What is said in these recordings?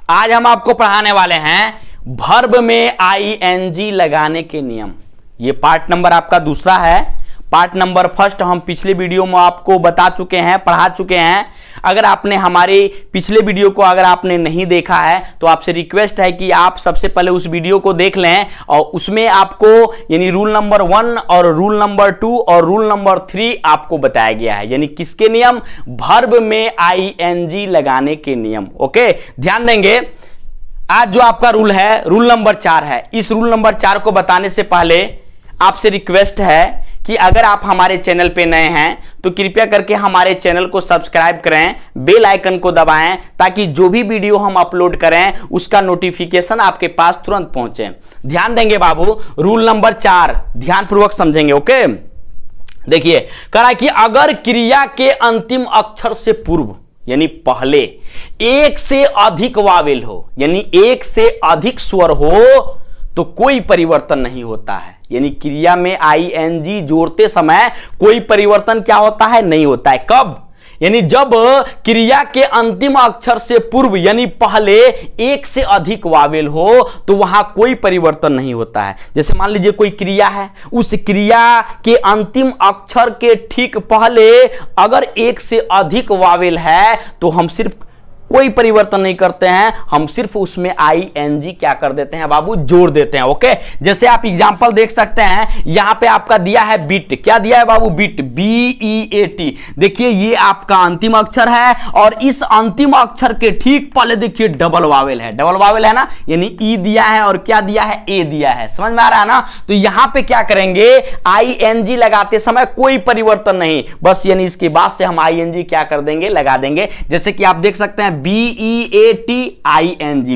आज हम आपको पढ़ाने वाले हैं वर्ब में आईएनजी लगाने के नियम। ये पार्ट नंबर आपका दूसरा है। पार्ट नंबर फर्स्ट हम पिछले वीडियो में आपको बता चुके हैं, पढ़ा चुके हैं। अगर आपने हमारे पिछले वीडियो को अगर आपने नहीं देखा है तो आपसे रिक्वेस्ट है कि आप सबसे पहले उस वीडियो को देख लें और उसमें आपको यानी रूल नंबर 1 और रूल नंबर 2 और रूल नंबर 3 आपको बताया गया है। यानी किसके नियम? वर्ब में आईएनजी लगाने के नियम। ओके, ध्यान देंगे। आज जो आपका रूल है रूल नंबर 4 है। इस रूल नंबर 4 को बताने से पहले आपसे रिक्वेस्ट है कि अगर आप हमारे चैनल पे नए हैं तो कृपया करके हमारे चैनल को सब्सक्राइब करें, बेल आइकन को दबाएं ताकि जो भी वीडियो हम अपलोड करें उसका नोटिफिकेशन आपके पास तुरंत पहुंचे। ध्यान देंगे बाबू, रूल नंबर 4 ध्यानपूर्वक समझेंगे। ओके, देखिए कह रहा है कि अगर क्रिया के अंतिम अक्षर से पूर्व यानी पहले एक से अधिक वावेल हो यानी एक से अधिक स्वर हो तो कोई परिवर्तन नहीं होता है। यानी क्रिया में आईएनजी जोड़ते समय कोई परिवर्तन क्या होता है? नहीं होता है। कब? यानी जब क्रिया के अंतिम अक्षर से पूर्व यानी पहले एक से अधिक वावेल हो तो वहां कोई परिवर्तन नहीं होता है। जैसे मान लीजिए कोई क्रिया है, उस क्रिया के अंतिम अक्षर के ठीक पहले अगर एक से अधिक वावेल है तो हम सिर्फ कोई परिवर्तन नहीं करते हैं, हम सिर्फ उसमें आईएनजी क्या कर देते हैं बाबू? जोड़ देते हैं। ओके, जैसे आप एग्जांपल देख सकते हैं, यहां पे आपका दिया है बिट। क्या दिया है बाबू? Bit, BEAT। देखिए ये आपका अंतिम अक्षर है और इस अंतिम अक्षर के ठीक पहले देखिए डबल वावेल है। डबल वावेल है ना, यानी ई दिया है और क्या दिया है? ए दिया है। समझ में आ रहा है ना? तो यहां पे क्या करेंगे? आईएनजी लगाते समय कोई परिवर्तन नहीं, बस यानी इसके बाद से हम आईएनजी क्या कर देंगे? लगा देंगे। जैसे कि आप देख सकते हैं BEATING,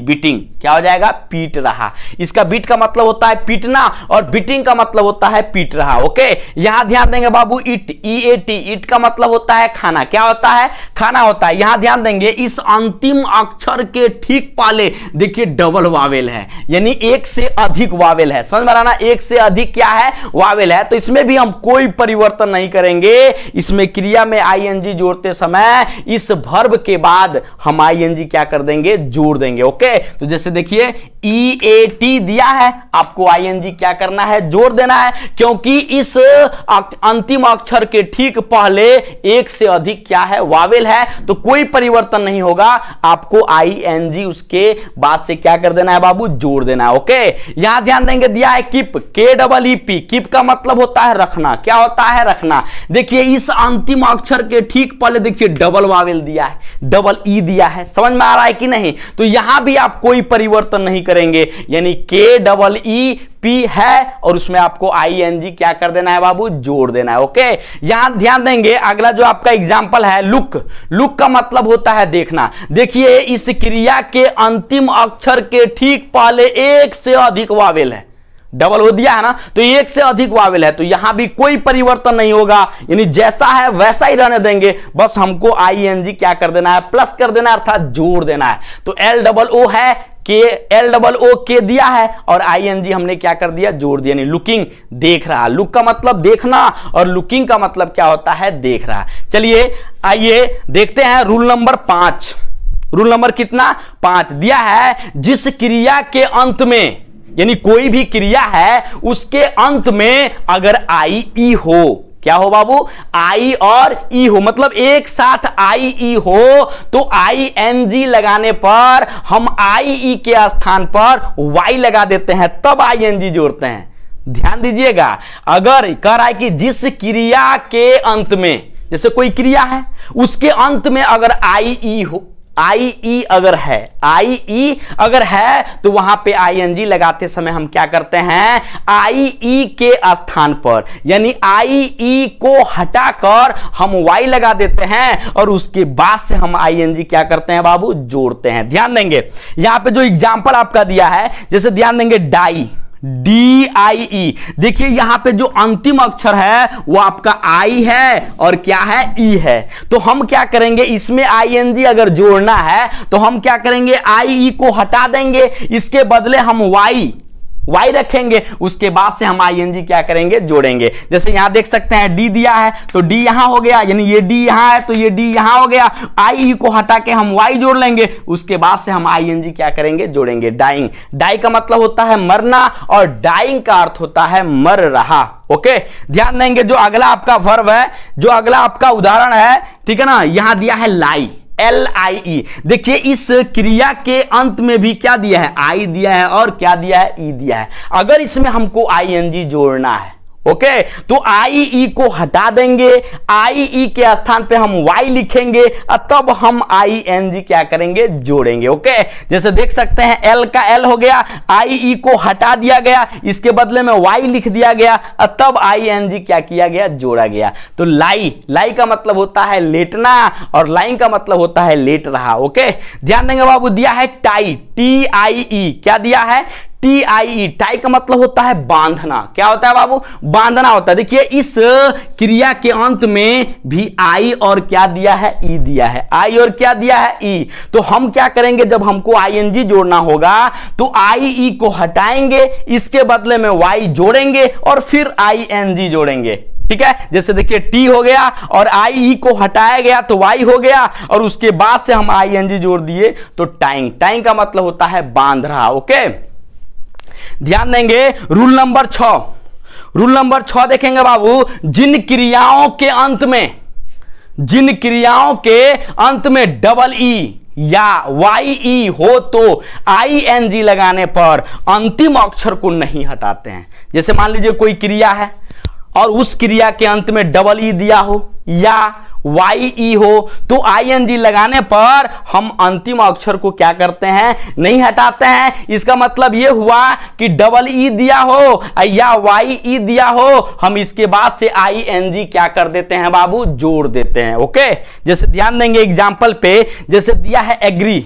बीटिंग। क्या हो जाएगा? पीट रहा। इसका बीट का मतलब होता है पीटना और बीटिंग का मतलब होता है पीट रहा। ओके, यहां ध्यान देंगे बाबू, इट, EAT, इट का मतलब होता है खाना। क्या होता है? खाना होता है। यहां ध्यान देंगे, इस अंतिम अक्षर के ठीक पहले देखिए डबल वावेल है यानी एक से अधिक वावेल है। समझ में आ रहा ना? एक से अधिक क्या है? वावेल है। तो इसमें भी हम कोई परिवर्तन नहीं करेंगे। इसमें क्रिया में आईएनजी जोड़ते समय इस वर्ब के बाद हम आईएनजी क्या कर देंगे? जोड़ देंगे। ओके, तो जैसे देखिए EAT दिया है, आपको आईएनजी क्या करना है? जोड़ देना है, क्योंकि इस अंतिम अक्षर के ठीक पहले एक से अधिक क्या है? वावेल है। तो कोई परिवर्तन नहीं होगा, आपको आईएनजी उसके बाद से क्या कर देना है बाबू? जोड़ देना है। ओके, यहां ध्यान देंगे, दिया है कीप, KEEP। कीप का मतलब होता है रखना। क्या होता है? रखना। देखिए इस अंतिम अक्षर के ठीक पहले देखिए डबल वावेल दिया है, डबल ई दिया है। समझ में आ रहा है कि नहीं? तो यहां भी आप कोई परिवर्तन नहीं करेंगे, यानी KEEP है और उसमें आपको आईएनजी क्या कर देना है बाबू? जोड़ देना है। ओके, यहां ध्यान देंगे, अगला जो आपका एग्जांपल है लुक। लुक का मतलब होता है देखना। देखिए इस क्रिया के अंतिम अक्षर के ठीक पहले एक से अधिक वावेल है, डबल हो दिया है ना, तो एक से अधिक वावेल है। तो यहां भी कोई परिवर्तन नहीं होगा, यानी जैसा है वैसा ही रहने देंगे। बस हमको आईएनजी क्या कर देना है? प्लस कर देना है, अर्थात जोड़ देना है। तो LOO है, LOOK दिया है और आईएनजी हमने क्या कर दिया? जोड़ दिया। यानी लुकिंग, देख रहा। लुक का मतलब देखना और लुकिंग का मतलब क्या होता है? देख रहा। चलिए आइए देखते हैं रूल नंबर 5। रूल नंबर कितना? 5 दिया है, जिस क्रिया के अंत में यानी कोई भी क्रिया है उसके अंत में अगर IE हो, क्या हो बाबू? I और E हो, मतलब एक साथ IE हो तो ING लगाने पर हम IE के स्थान पर Y लगा देते हैं, तब ING जोड़ते हैं। ध्यान दीजिएगा, अगर कह रहा है कि जिस क्रिया के अंत में, जैसे कोई क्रिया है उसके अंत में अगर IE हो, IE अगर है तो वहां पे आईएनजी लगाते समय हम क्या करते हैं? IE के स्थान पर यानी IE को हटाकर हम Y लगा देते हैं और उसके बाद से हम आईएनजी क्या करते हैं बाबू? जोड़ते हैं। ध्यान देंगे, यहां पे जो एग्जांपल आपका दिया है, जैसे ध्यान देंगे डाई, DIE। देखिए यहां पे जो अंतिम अक्षर है वो आपका I है और क्या है? E है। तो हम क्या करेंगे? इसमें आईएनजी अगर जोड़ना है तो हम क्या करेंगे? IE को हटा देंगे, इसके बदले हम Y वाई रखेंगे, उसके बाद से हम आईएनजी क्या करेंगे, जोड़ेंगे। जैसे यहां देख सकते हैं डी दिया है तो डी यहां हो गया, यानी ये डी यहां है तो ये डी यहां हो गया। आई ई को हटा के हम वाई जोड़ लेंगे, उसके बाद से हम आईएनजी क्या करेंगे, जोड़ेंगे। डाइंग, डाई का मतलब होता है मरना और डाइंग का अर्थ होता है मर रहा। ओके, ध्यान देंगे जो अगला आपका वर्ब है, जो अगला आपका उदाहरण है, ठीक है ना, यहां दिया है लाई, LIE। देखिए इस क्रिया के अंत में भी क्या दिया है, आई दिया है और क्या दिया है, ई दिया है। अगर इसमें हमको आईएनजी जोड़ना है, ओके, तो आई ई को हटा देंगे, आई ई के स्थान पे हम वाई लिखेंगे और तब हम आई एन जी क्या करेंगे, जोड़ेंगे। ओके, जैसे देख सकते हैं एल का एल हो गया, आई ई को हटा दिया गया, इसके बदले में वाई लिख दिया गया और तब आई एन जी क्या किया गया, जोड़ा गया। तो लाई, लाई का मतलब होता है लेटना और लाइन का मतलब होता है लेट रहा। ओके, ध्यान देंगे बाबू, दिया है टाई, TIE, क्या दिया है, TIE, टाई का मतलब होता है बांधना। क्या होता है बाबू, बांधना होता है। देखिए इस क्रिया के अंत में भी आई और क्या दिया है, ई दिया है, आई और क्या दिया है, ई। तो हम क्या करेंगे, जब हमको आईएनजी जोड़ना होगा तो आई ई को हटाएंगे, इसके बदले में वाई जोड़ेंगे और फिर आईएनजी जोड़ेंगे। ठीक है, जैसे देखिए टी हो गया और आई ई को हटाया गया तो वाई हो गया और उसके बाद से हम आईएनजी जोड़ दिए तो टाइंग, टाइंग का मतलब होता है बांध रहा। ओके, ध्यान देंगे रूल नंबर 6, रूल नंबर 6 देखेंगे बाबू, जिन क्रियाओं के अंत में, जिन क्रियाओं के अंत में डबल ई या वाई ई हो तो आईएनजी लगाने पर अंतिम अक्षर को नहीं हटाते हैं। जैसे मान लीजिए कोई क्रिया है और उस क्रिया के अंत में डबल ई दिया हो या वाई ई हो तो आईएनजी लगाने पर हम अंतिम अक्षर को क्या करते हैं, नहीं हटाते हैं। इसका मतलब यह हुआ कि डबल ई दिया हो या वाई ई दिया हो, हम इसके बाद से आईएनजी क्या कर देते हैं बाबू, जोड़ देते हैं। ओके, जैसे ध्यान देंगे एग्जांपल पे, जैसे दिया है एग्री,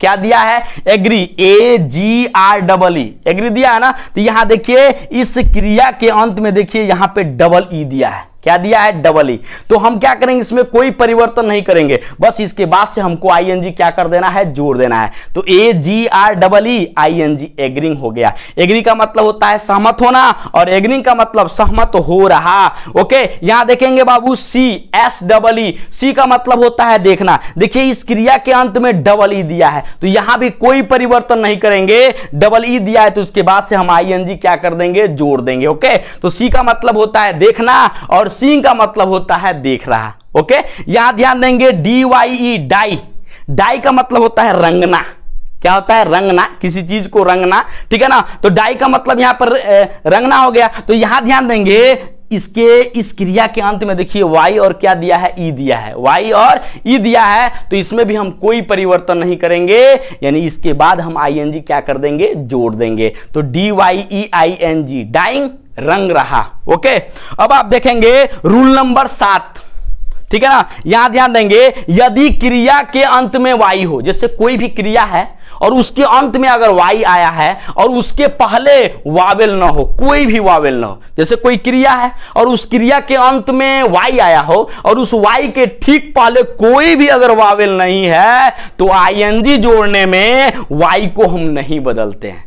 क्या दिया है, एग्री, AGREE, एग्री दिया है ना, तो यहां देखिए इस क्रिया के अंत में देखिए यहां पे डबल ई दिया है, क्या दिया है, डबल ई। तो हम क्या करेंगे, इसमें कोई परिवर्तन नहीं करेंगे, बस इसके बाद से हमको आईएनजी क्या कर देना है, जोड़ देना है। तो AGREE ING, एग्रींग हो गया। एग्री का मतलब होता है सहमत होना और एग्रींग का मतलब सहमत हो रहा। ओके, यहां देखेंगे बाबू SEE, सी का मतलब होता है देखना। देखिए इस क्रिया के अंत में डबल ई दिया है तो यहां भी कोई परिवर्तन नहीं करेंगे, डबल ई दिया है तो उसके बाद से हम आईएनजी क्या कर देंगे, जोड़ देंगे। ओके, तो सी का मतलब होता है देखना और सी का मतलब होता है देख रहा। ओके, यहां ध्यान देंगे DYE, डाई, डाई का मतलब होता है रंगना। क्या होता है, रंगना, किसी चीज को रंगना। ठीक है ना, तो डाई का मतलब यहां पर रंगना हो गया। तो यहां ध्यान देंगे इसके इस क्रिया के अंत में देखिए वाई और क्या दिया है, ई दिया है, वाई और ई दिया है तो इसमें भी हम कोई परिवर्तन नहीं करेंगे, यानी इसके बाद हम आईएनजी क्या कर देंगे, जोड़ देंगे। तो DYEING, डाइंग, रंग रहा। ओके, अब आप देखेंगे रूल नंबर 7, ठीक है ना, यहां ध्यान देंगे यदि क्रिया के अंत में वाई हो, जैसे कोई भी क्रिया है और उसके अंत में अगर वाई आया है और उसके पहले वावेल ना हो, कोई भी वावेल ना हो, जैसे कोई क्रिया है और उस क्रिया के अंत में वाई आया हो और उस वाई के ठीक पहले कोई भी अगर वावेल नहीं है तो आईएनजी जोड़ने में वाई को हम नहीं बदलते हैं।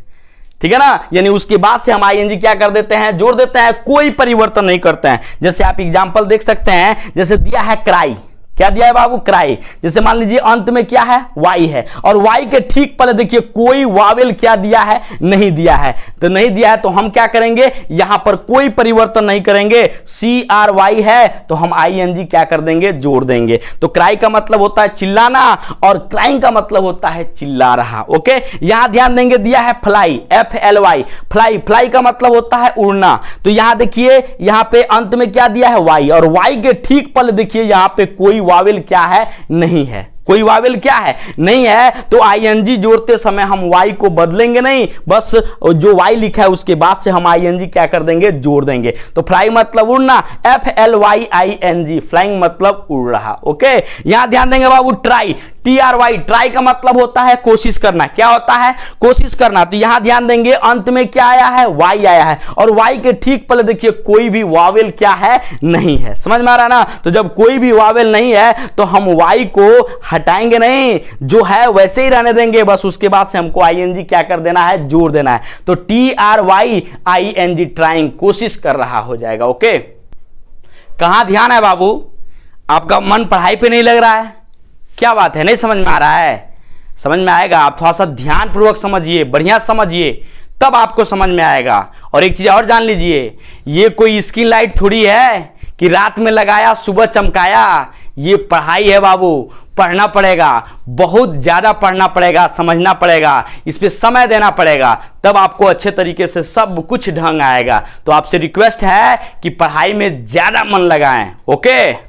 ठीक है ना, यानी उसके बाद से हम आईएनजी क्या कर देते हैं, जोड़ देते हैं, कोई परिवर्तन नहीं करते हैं। जैसे आप एग्जांपल देख सकते हैं, जैसे दिया है क्राई, क्या दिया है बाबू, क्राई। जैसे मान लीजिए अंत में क्या है, वाई है और वाई के ठीक पहले देखिए कोई वावेल क्या दिया है, नहीं दिया है। तो नहीं दिया है तो हम क्या करेंगे, यहां पर कोई परिवर्तन नहीं करेंगे, CRY है तो हम आईएनजी क्या कर देंगे, जोड़ देंगे। तो क्राई का मतलब होता है चिल्लाना और क्राइंग का मतलब होता है चिल्ला रहा। ओके, यहां ध्यान देंगे दिया है फ्लाई, FLY, फ्लाई, फ्लाई का मतलब होता है उड़ना। तो यहां देखिए यहां पे अंत में क्या दिया है, वाई, और वाई के ठीक पहले देखिए यहां पे कोई वावेल क्या है, नहीं है, कोई वावेल क्या है, नहीं है। तो आईएनजी जोड़ते समय हम वाई को बदलेंगे नहीं, बस जो वाई लिखा है उसके बाद से हम आईएनजी क्या कर देंगे, जोड़ देंगे। तो फ्लाई मतलब उड़ना, FLYING, फ्लाइंग मतलब उड़ रहा। ओके, यहां ध्यान देंगे बाबू ट्राई, TRY ट्राई का मतलब होता है कोशिश करना। क्या होता है? कोशिश करना। तो यहां ध्यान देंगे अंत में क्या आया है? Y आया है, और Y के ठीक पहले देखिए कोई भी वावेल क्या है? नहीं है। समझ में आ रहा है ना? तो जब कोई भी वावेल नहीं है तो हम Y को हटाएंगे नहीं, जो है वैसे ही रहने देंगे, बस उसके बाद से हमको ING क्या कर देना है? जोड़ देना है। तो TRY ING ट्राइंग, कोशिश कर रहा हो जाएगा। ओके, कहां ध्यान है बाबू? आपका मन पढ़ाई पे नहीं लग रहा है? क्या बात है, नहीं समझ में आ रहा है? समझ में आएगा। आप थोड़ा सा ध्यान पूर्वक समझिए, बढ़िया समझिए, तब आपको समझ में आएगा। और एक चीज और जान लीजिए, ये कोई स्किन लाइट थोड़ी है कि रात में लगाया सुबह चमकाया। ये पढ़ाई है बाबू, पढ़ना पड़ेगा, बहुत ज्यादा पढ़ना पड़ेगा, समझना पड़ेगा, इस पे समय देना पड़ेगा, तब आपको अच्छे तरीके से सब कुछ ढंग आएगा। तो आपसे रिक्वेस्ट है कि पढ़ाई में ज्यादा मन लगाएं। ओके।